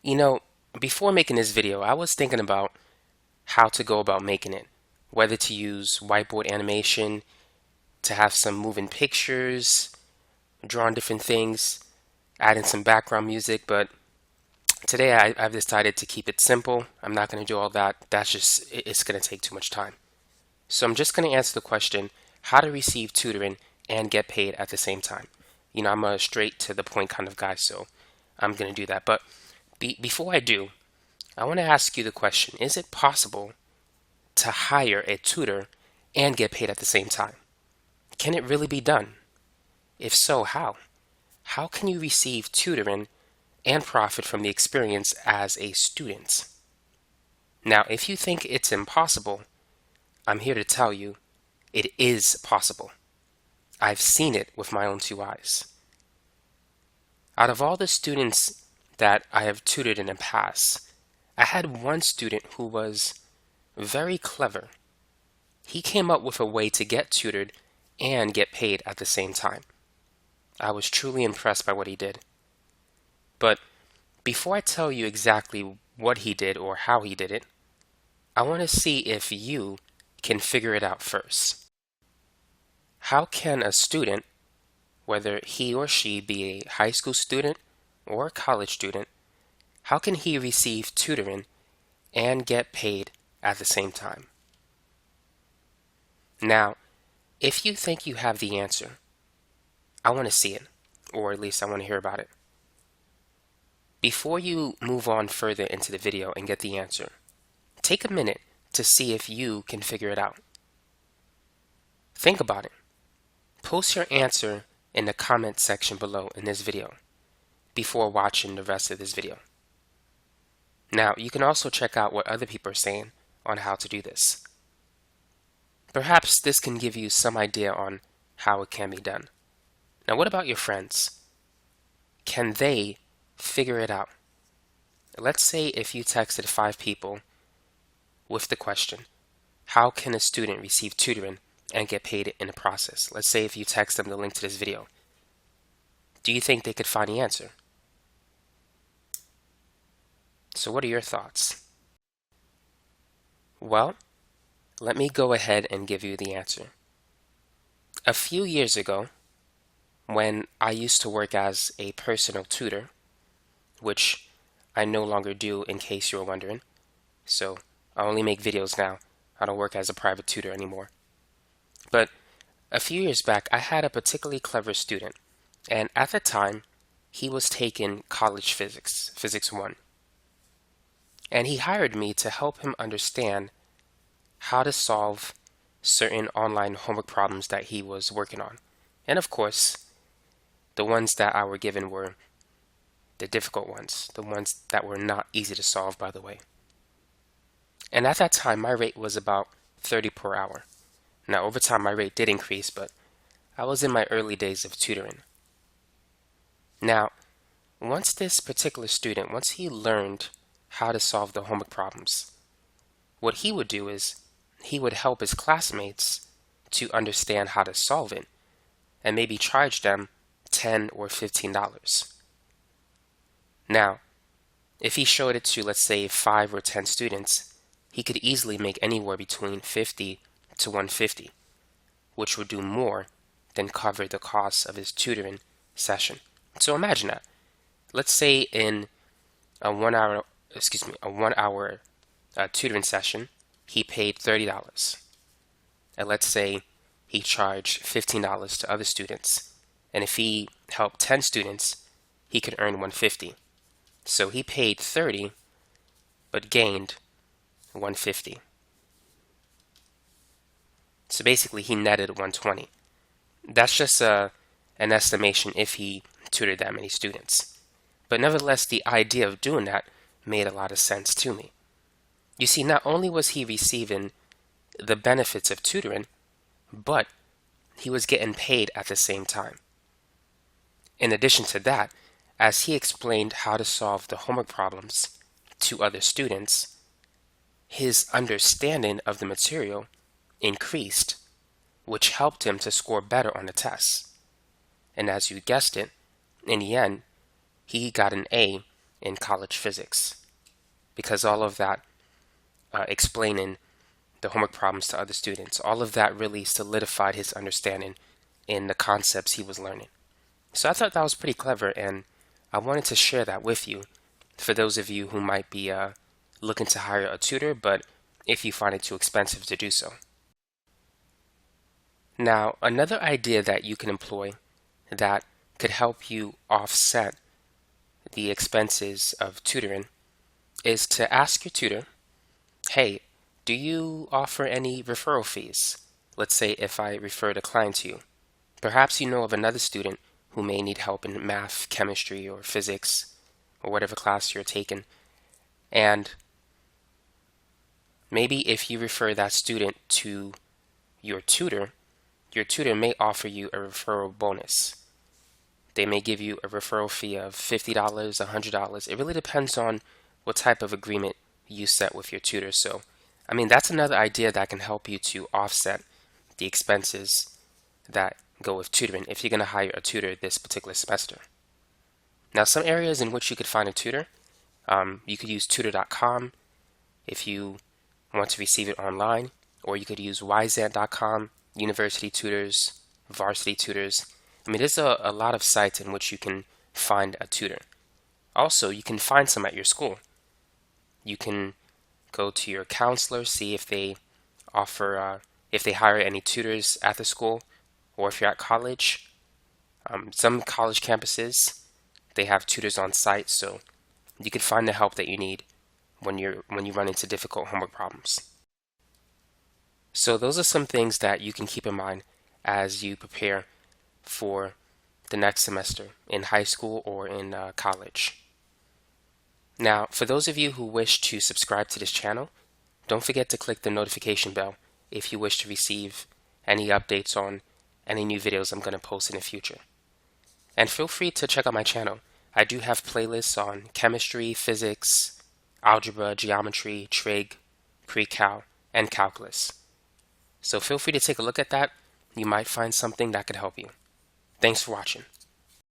You know, before making this video, I was thinking about how to go about making it, whether to use whiteboard animation, to have some moving pictures, drawing different things, adding some background music, but today I've decided to keep it simple. I'm not going to do all that. It's going to take too much time. So I'm just going to answer the question, how to receive tutoring and get paid at the same time. I'm a straight to the point kind of guy, so I'm going to do that. But before I do, I want to ask you the question, is it possible to hire a tutor and get paid at the same time? Can it really be done? If so, how? How can you receive tutoring and profit from the experience as a student? Now, if you think it's impossible, I'm here to tell you it is possible. I've seen it with my own two eyes. Out of all the students that I have tutored in the past, I had one student who was very clever. He came up with a way to get tutored and get paid at the same time. I was truly impressed by what he did. But before I tell you exactly what he did or how he did it, I want to see if you can figure it out first. How can a student, whether he or she be a high school student or a college student, how can he receive tutoring and get paid at the same time? Now, if you think you have the answer, I want to see it, or at least I want to hear about it. Before you move on further into the video and get the answer, take a minute to see if you can figure it out. Think about it. Post your answer in the comment section below in this video before watching the rest of this video. Now, you can also check out what other people are saying on how to do this. Perhaps this can give you some idea on how it can be done. Now, what about your friends? Can they figure it out? Let's say if you texted 5 people with the question, how can a student receive tutoring and get paid in the process? Let's say if you text them the link to this video. Do you think they could find the answer? So what are your thoughts? Well, let me go ahead and give you the answer. A few years ago, when I used to work as a personal tutor, which I no longer do in case you're wondering, so I only make videos now. I don't work as a private tutor anymore. But a few years back, I had a particularly clever student, and at the time, he was taking college physics, Physics 1. And he hired me to help him understand how to solve certain online homework problems that he was working on. And of course, the ones that I were given were the difficult ones, the ones that were not easy to solve, by the way. And at that time, my rate was about 30 per hour. Now, over time, my rate did increase, but I was in my early days of tutoring. Now, once this particular student, once he learned how to solve the homework problems, what he would do is he would help his classmates to understand how to solve it and maybe charge them $10 or $15. Now, if he showed it to, let's say, 5 or 10 students, he could easily make anywhere between 50 to 150, which would do more than cover the cost of his tutoring session. So imagine that. Let's say in a 1 hour, tutoring session, he paid $30. And let's say he charged $15 to other students. And if he helped 10 students, he could earn $150. So he paid $30, but gained $150. So basically, he netted $120. That's just an estimation if he tutored that many students. But nevertheless, the idea of doing that made a lot of sense to me. You see, not only was he receiving the benefits of tutoring, but he was getting paid at the same time. In addition to that, as he explained how to solve the homework problems to other students, his understanding of the material increased, which helped him to score better on the tests. And as you guessed it, in the end, he got an A in college physics, because all of that explaining the homework problems to other students, all of that really solidified his understanding in the concepts he was learning. So I thought that was pretty clever, and I wanted to share that with you for those of you who might be looking to hire a tutor, but if you find it too expensive to do so. Now, another idea that you can employ that could help you offset the expenses of tutoring is to ask your tutor, hey, do you offer any referral fees? Let's say if I referred a client to you. Perhaps you know of another student who may need help in math, chemistry, or physics, or whatever class you're taking. And maybe if you refer that student to your tutor may offer you a referral bonus. They may give you a referral fee of $50, $100. It really depends on what type of agreement you set with your tutor. So, that's another idea that can help you to offset the expenses that go with tutoring if you're going to hire a tutor this particular semester. Now, some areas in which you could find a tutor, you could use tutor.com if you want to receive it online, or you could use yzant.com, university tutors, varsity tutors. There's a lot of sites in which you can find a tutor. Also, you can find some at your school. You can go to your counselor, see if they offer, if they hire any tutors at the school, or if you're at college. Some college campuses, they have tutors on site, so you can find the help that you need when you run into difficult homework problems. So those are some things that you can keep in mind as you prepare for the next semester in high school or in college. Now, for those of you who wish to subscribe to this channel, don't forget to click the notification bell if you wish to receive any updates on any new videos I'm going to post in the future. And feel free to check out my channel. I do have playlists on chemistry, physics, algebra, geometry, trig, pre-cal, and calculus. So feel free to take a look at that. You might find something that could help you. Thanks for watching.